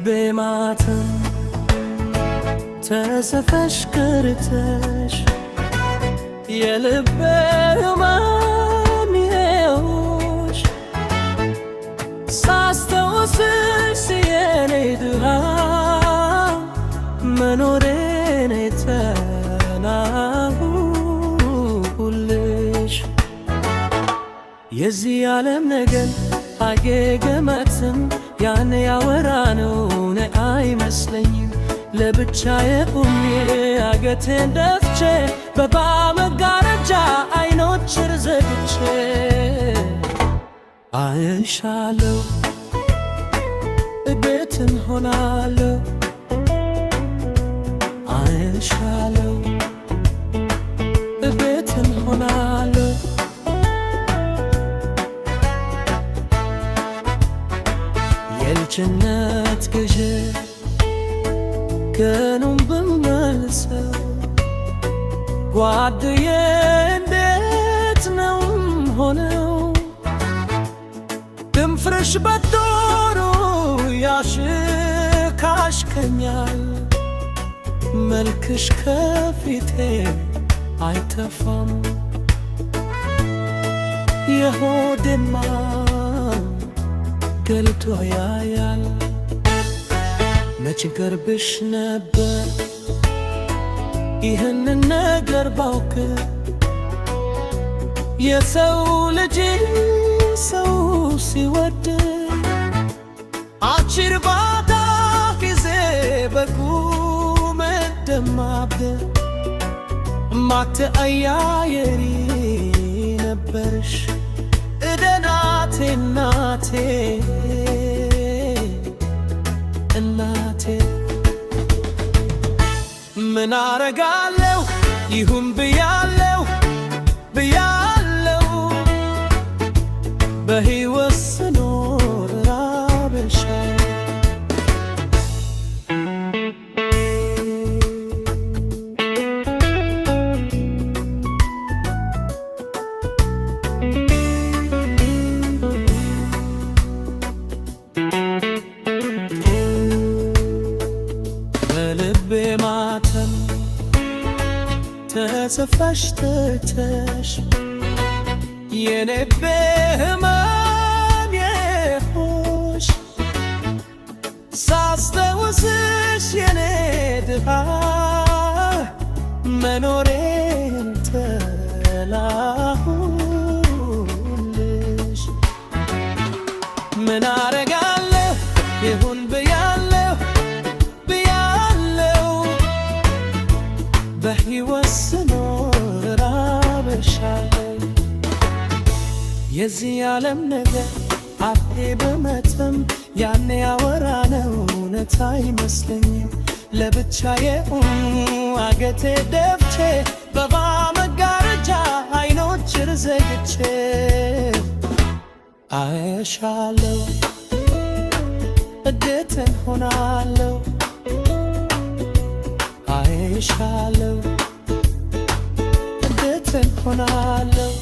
በልቤ ማተም ተሰፈሽ ቅርተሽ የልቤ ሕመም ይኸውሽ ሳስታውስሽ የኔ ድሃ መኖሬን የተናሁልሽ የዚህ ዓለም ነገር አገገመትም ያን ያወራነው እውነት አይመስለኝም ለብቻዬ ቆሜ አንገቴን ደፍቼ በመጋረጃ አይኖችን ዘግቼ አይሻለሁ ቤትን ሆናለሁ አይሻለሁ ቤትን ሆናለሁ የልጅነት ግዥ ቀኑን ብመልሰው ጓደዬ እንዴት ነው ሆነው ድንፍርሽ በዶሮ ያሽካሽከኛል መልክሽ ከፊቴ አይተፋም የሆዴማ ገልጦ ያያል መች ቀርብሽ ነበር ይህንን ነገር ባውቅ የሰው ልጅ ሰው ሲወድ አጭር ባታ ጊዜ በቁም ደማብደ ማትአያየሪ ነበርሽ እደናቴ እናቴ እናቴ ምን አረጋለሁ ይሁን ብያለሁ ብያለሁ በሕይወት ስኖር አበሻለሁ በልቤ ማተም ተጽፈሽ ትተሽ የልቤ ሕመም የሆንሽ ሳስታውስሽ የኔ ድሃ መኖሬን ተላሁልሽ ምን አረጋለሁ ይሁን ብያለሁ በሕይወት ስኖር አበሻለሁ የዚህ ዓለም ነገር አፌ በመተም ያኔ ያወራነው እውነት አይመስለኝም ለብቻዬ አንገቴ ደፍቼ በመጋረጃ አይኖችን ዘግቼ አይሻለሁ እንዴትን ሆናለሁ አይሻለሁ እንዴትን ሆናለሁ